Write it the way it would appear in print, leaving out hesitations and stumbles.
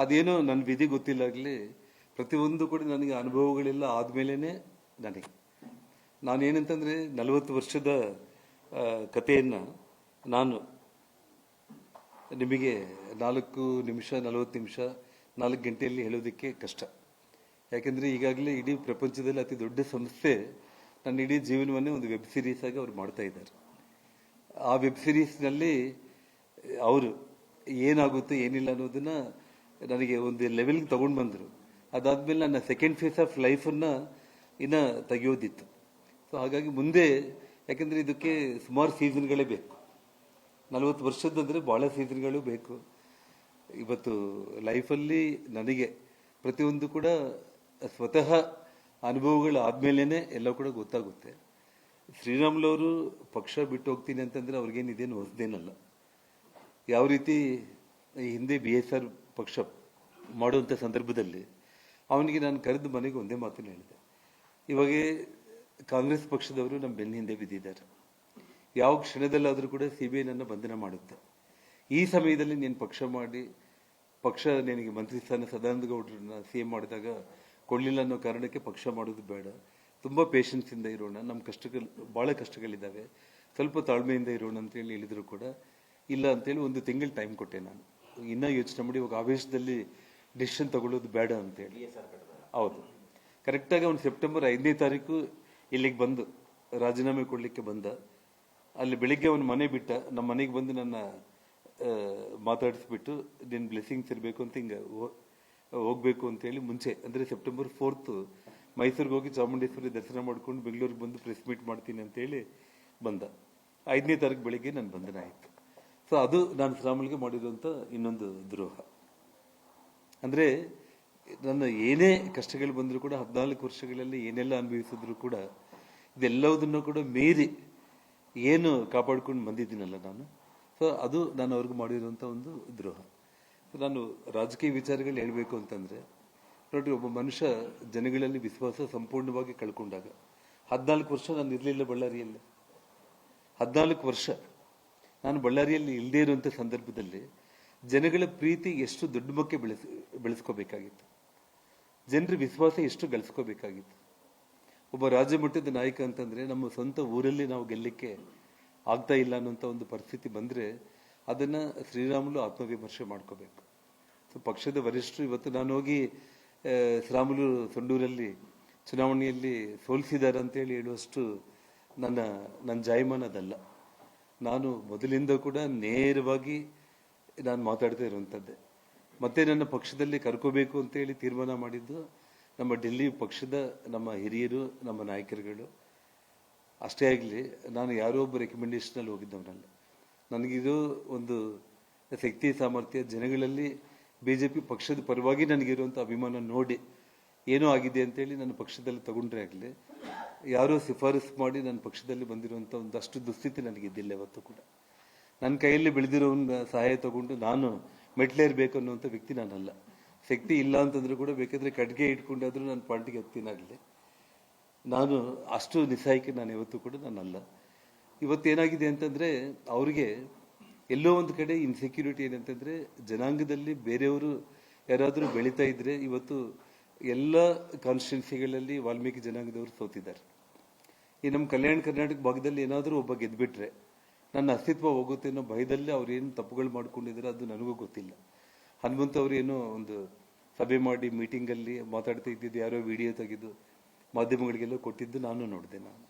ಅದೇನೋ ನನ್ನ ವಿಧಿ ಗೊತ್ತಿಲ್ಲಾಗಲಿ ಪ್ರತಿಯೊಂದು ಕೂಡ ನನಗೆ ಅನುಭವಗಳೆಲ್ಲ ಆದಮೇಲೆ ನಾನೇನಂತಂದರೆ 40 ವರ್ಷದ ಕಥೆಯನ್ನು ನಾನು ನಿಮಗೆ 4 ನಿಮಿಷ 40 ನಿಮಿಷ 4 ಗಂಟೆಯಲ್ಲಿ ಹೇಳೋದಕ್ಕೆ ಕಷ್ಟ. ಯಾಕೆಂದರೆ ಈಗಾಗಲೇ ಇಡೀ ಪ್ರಪಂಚದಲ್ಲಿ ಅತಿ ದೊಡ್ಡ ಸಂಸ್ಥೆ ನನ್ನ ಇಡೀ ಜೀವನವನ್ನೇ ಒಂದು ವೆಬ್ ಸೀರೀಸ್ ಆಗಿ ಅವ್ರು ಮಾಡ್ತಾ ಇದ್ದಾರೆ. ಆ ವೆಬ್ ಸೀರೀಸ್ನಲ್ಲಿ ಅವರು ಏನಾಗುತ್ತೆ ಏನಿಲ್ಲ ಅನ್ನೋದನ್ನ ನನಗೆ ಒಂದು ಲೆವೆಲ್ಗೆ ತಗೊಂಡು ಬಂದರು. ಅದಾದಮೇಲೆ ನನ್ನ ಸೆಕೆಂಡ್ ಫೇಸ್ ಆಫ್ ಲೈಫನ್ನು ಇನ್ನು ತೆಗೆಯೋದಿತ್ತು. ಸೊ ಹಾಗಾಗಿ ಮುಂದೆ, ಯಾಕೆಂದರೆ ಇದಕ್ಕೆ ಸುಮಾರು ಸೀಸನ್ಗಳೇ ಬೇಕು. 40 ವರ್ಷದಂದರೆ ಭಾಳ ಸೀಸನ್ಗಳು ಬೇಕು. ಇವತ್ತು ಲೈಫಲ್ಲಿ ನನಗೆ ಪ್ರತಿಯೊಂದು ಕೂಡ ಸ್ವತಃ ಅನುಭವಗಳು ಆದಮೇಲೆ ಎಲ್ಲ ಕೂಡ ಗೊತ್ತಾಗುತ್ತೆ. ಶ್ರೀರಾಮುಲವರು ಪಕ್ಷ ಬಿಟ್ಟು ಹೋಗ್ತೀನಿ ಅಂತಂದರೆ ಅವ್ರಿಗೇನು ಇದೇನು ಹೊಸದೇನಲ್ಲ. ಯಾವ ರೀತಿ ಈ ಹಿಂದೆ BSR ಪಕ್ಷ ಮಾಡುವಂಥ ಸಂದರ್ಭದಲ್ಲಿ ಅವನಿಗೆ ನಾನು ಕರೆದು ಮನೆಗೆ ಒಂದೇ ಮಾತನ್ನು ಹೇಳಿದೆ, ಇವಾಗ ಕಾಂಗ್ರೆಸ್ ಪಕ್ಷದವರು ನಮ್ಮ ಬೆನ್ನ ಹಿಂದೆ ಬಿದ್ದಿದ್ದಾರೆ. ಯಾವ ಕ್ಷಣದಲ್ಲಾದರೂ ಕೂಡ CBI ನನ್ನ ಬಂಧನ ಮಾಡುತ್ತೆ. ಈ ಸಮಯದಲ್ಲಿ ನೀನು ಪಕ್ಷ ಮಾಡಿ ಪಕ್ಷ ನಿನಗೆ ಮಂತ್ರಿ ಸ್ಥಾನ ಸದಾನಂದ ಗೌಡರನ್ನ CM ಮಾಡಿದಾಗ ಕೊಡಲಿಲ್ಲ ಅನ್ನೋ ಕಾರಣಕ್ಕೆ ಪಕ್ಷ ಮಾಡೋದು ಬೇಡ. ತುಂಬ ಪೇಷನ್ಸಿಂದ ಇರೋಣ, ನಮ್ಮ ಭಾಳ ಕಷ್ಟಗಳಿದ್ದಾವೆ, ಸ್ವಲ್ಪ ತಾಳ್ಮೆಯಿಂದ ಇರೋಣ ಅಂತೇಳಿ ಹೇಳಿದ್ರು ಕೂಡ ಇಲ್ಲ ಅಂತೇಳಿ 1 ತಿಂಗಳು ಟೈಮ್ ಕೊಟ್ಟೆ. ನಾನು ಇನ್ನೂ ಯೋಚನೆ ಮಾಡಿ ಇವಾಗ ಆವೇಶದಲ್ಲಿ ಡಿಸಿಷನ್ ತಗೊಳ್ಳೋದು ಬೇಡ ಅಂತೇಳಿ. ಹೌದು, ಕರೆಕ್ಟಾಗಿ ಅವ್ನು ಸೆಪ್ಟೆಂಬರ್ 5ನೇ ತಾರೀಕು ಇಲ್ಲಿಗೆ ಬಂದು ರಾಜೀನಾಮೆ ಕೊಡಲಿಕ್ಕೆ ಬಂದ. ಅಲ್ಲಿ ಬೆಳಿಗ್ಗೆ ಅವನ ಮನೆ ಬಿಟ್ಟ, ನಮ್ಮ ಮನೆಗೆ ಬಂದು ನನ್ನ ಮಾತಾಡಿಸ್ಬಿಟ್ಟು ನಿನ್ನ ಬ್ಲೆಸ್ಸಿಂಗ್ಸ್ ಇರಬೇಕು ಅಂತ ಹಿಂಗೆ ಹೋಗ್ಬೇಕು ಅಂತೇಳಿ ಮುಂಚೆ, ಅಂದರೆ ಸೆಪ್ಟೆಂಬರ್ 4th ಮೈಸೂರಿಗೆ ಹೋಗಿ ಚಾಮುಂಡೇಶ್ವರಿ ದರ್ಶನ ಮಾಡ್ಕೊಂಡು ಬೆಂಗಳೂರಿಗೆ ಬಂದು ಪ್ರೆಸ್ ಮೀಟ್ ಮಾಡ್ತೀನಿ ಅಂತೇಳಿ ಬಂದ. 5ನೇ ತಾರೀಕು ಬೆಳಿಗ್ಗೆ ನನ್ನ ಬಂಧನ ಆಯಿತು. ಸೊ ಅದು ನಾನು ಶ್ರೀರಾಮುಲುಗೆ ಮಾಡಿರುವಂಥ ಇನ್ನೊಂದು ದ್ರೋಹ. ಅಂದರೆ ನನ್ನ ಏನೇ ಕಷ್ಟಗಳು ಬಂದರೂ ಕೂಡ 14 ವರ್ಷಗಳಲ್ಲಿ ಏನೆಲ್ಲ ಅನುಭವಿಸಿದ್ರು ಕೂಡ ಇದೆಲ್ಲವುದನ್ನು ಕೂಡ ಮೀರಿ ಏನು ಕಾಪಾಡ್ಕೊಂಡು ಬಂದಿದ್ದೀನಲ್ಲ ನಾನು. ಸೊ ಅದು ನಾನು ಅವ್ರಿಗೆ ಮಾಡಿರುವಂಥ ಒಂದು ದ್ರೋಹ. ನಾನು ರಾಜಕೀಯ ವಿಚಾರಗಳು ಹೇಳಬೇಕು ಅಂತಂದರೆ ನೋಡ್ರಿ, ಒಬ್ಬ ಮನುಷ್ಯ ಜನಗಳಲ್ಲಿ ವಿಶ್ವಾಸ ಸಂಪೂರ್ಣವಾಗಿ ಕಳ್ಕೊಂಡಾಗ 14 ವರ್ಷ ನಾನು ಇರಲಿಲ್ಲ ಬಳ್ಳಾರಿಯಲ್ಲಿ. 14 ವರ್ಷ ನಾನು ಬಳ್ಳಾರಿಯಲ್ಲಿ ಇಲ್ಲದೇ ಇರುವಂಥ ಸಂದರ್ಭದಲ್ಲಿ ಜನಗಳ ಪ್ರೀತಿ ಎಷ್ಟು ದೊಡ್ಡ ಮಟ್ಟಕ್ಕೆ ಬೆಳೆಸ್ಕೋಬೇಕಾಗಿತ್ತು, ಜನರ ವಿಶ್ವಾಸ ಎಷ್ಟು ಗಳಿಸ್ಕೋಬೇಕಾಗಿತ್ತು. ಒಬ್ಬ ರಾಜ್ಯ ಮಟ್ಟದ ನಾಯಕ ಅಂತಂದರೆ ನಮ್ಮ ಸ್ವಂತ ಊರಲ್ಲಿ ನಾವು ಗೆಲ್ಲಕ್ಕೆ ಆಗ್ತಾ ಇಲ್ಲ ಅನ್ನೋಂಥ ಒಂದು ಪರಿಸ್ಥಿತಿ ಬಂದರೆ ಅದನ್ನು ಶ್ರೀರಾಮುಲು ಆತ್ಮವಿಮರ್ಶೆ ಮಾಡ್ಕೋಬೇಕು. ಸೊ ಪಕ್ಷದ ವರಿಷ್ಠರು ಇವತ್ತು ನಾನು ಹೋಗಿ ಶ್ರೀರಾಮುಲು ಸಂಡೂರಲ್ಲಿ ಚುನಾವಣೆಯಲ್ಲಿ ಸೋಲಿಸಿದ್ದಾರೆ ಅಂತೇಳಿ ಹೇಳುವಷ್ಟು ನನ್ನ ಜಾಯಮಾನದಲ್ಲ. ನಾನು ಮೊದಲಿಂದ ಕೂಡ ನೇರವಾಗಿ ನಾನು ಮಾತಾಡ್ತಾ ಇರುವಂಥದ್ದೇ. ಮತ್ತೆ ನನ್ನ ಪಕ್ಷದಲ್ಲಿ ಕರ್ಕೋಬೇಕು ಅಂತೇಳಿ ತೀರ್ಮಾನ ಮಾಡಿದ್ದು ನಮ್ಮ ಡೆಲ್ಲಿ ಪಕ್ಷದ ನಮ್ಮ ಹಿರಿಯರು, ನಮ್ಮ ನಾಯಕರುಗಳು. ಅಷ್ಟೇ ಆಗಲಿ, ನಾನು ಯಾರೋ ಒಬ್ಬ ರೆಕಮೆಂಡೇಶನಲ್ಲಿ ಹೋಗಿದ್ದವನಲ್ಲ. ನನಗಿದು ಒಂದು ಶಕ್ತಿ ಸಾಮರ್ಥ್ಯ, ಜನಗಳಲ್ಲಿ BJP ಪಕ್ಷದ ಪರವಾಗಿ ನನಗಿರುವಂಥ ಅಭಿಮಾನ ನೋಡಿ ಏನೋ ಆಗಿದೆ ಅಂತೇಳಿ ನನ್ನ ಪಕ್ಷದಲ್ಲಿ ತಗೊಂಡ್ರೆ ಆಗಲಿ, ಯಾರೋ ಶಿಫಾರಸು ಮಾಡಿ ನನ್ನ ಪಕ್ಷದಲ್ಲಿ ಬಂದಿರುವಂಥ ಒಂದಷ್ಟು ದುಸ್ಥಿತಿ ನನಗಿದ್ದಿಲ್ಲ ಯಾವತ್ತೂ ಕೂಡ. ನನ್ನ ಕೈಯಲ್ಲಿ ಬೆಳೆದಿರೋ ಸಹಾಯ ತಗೊಂಡು ನಾನು ಮೆಟ್ಲೇರಬೇಕು ಅನ್ನುವಂಥ ವ್ಯಕ್ತಿ ನಾನಲ್ಲ. ಶಕ್ತಿ ಇಲ್ಲ ಅಂತಂದ್ರೂ ಕೂಡ ಬೇಕಾದರೆ ಕಡ್ಗೆ ಇಟ್ಕೊಂಡಾದ್ರೂ ನಾನು ಪಾರ್ಟಿಗೆ ಹತ್ತಿನಾಗಲಿ, ನಾನು ಅಷ್ಟು ನಿಸ್ಸಹಾಯಕ ನಾನು ಯಾವತ್ತೂ ಕೂಡ ನಾನಲ್ಲ. ಇವತ್ತೇನಾಗಿದೆ ಅಂತಂದರೆ ಅವ್ರಿಗೆ ಎಲ್ಲೋ ಒಂದು ಕಡೆ ಇನ್ಸೆಕ್ಯೂರಿಟಿ ಏನಂತಂದರೆ, ಜನಾಂಗದಲ್ಲಿ ಬೇರೆಯವರು ಯಾರಾದರೂ ಬೆಳೀತಾ ಇದ್ದರೆ ಇವತ್ತು ಎಲ್ಲ ಕಾನ್ಸ್ಟಿಟ್ಯೂನ್ಸಿಗಳಲ್ಲಿ ವಾಲ್ಮೀಕಿ ಜನಾಂಗದವರು ಸೋತಿದ್ದಾರೆ. ಈ ನಮ್ಮ ಕಲ್ಯಾಣ ಕರ್ನಾಟಕ ಭಾಗದಲ್ಲಿ ಏನಾದರೂ ಒಬ್ಬ ಗೆದ್ದುಬಿಟ್ರೆ ನನ್ನ ಅಸ್ತಿತ್ವ ಹೋಗುತ್ತೆ ಅನ್ನೋ ಭಯದಲ್ಲಿ ಅವ್ರು ಏನು ತಪ್ಪುಗಳು ಮಾಡ್ಕೊಂಡಿದ್ದಾರೆ ಅದು ನನಗೂ ಗೊತ್ತಿಲ್ಲ. ಹನುಮಂತ ಅವರು ಏನೋ ಒಂದು ಸಭೆ ಮಾಡಿ ಮೀಟಿಂಗಲ್ಲಿ ಮಾತಾಡ್ತಾ ಇದ್ದಿದ್ದು ಯಾರೋ ವಿಡಿಯೋ ತೆಗೆದು ಮಾಧ್ಯಮಗಳಿಗೆಲ್ಲ ಕೊಟ್ಟಿದ್ದು ನಾನು ನೋಡಿದೆ. ನಾನು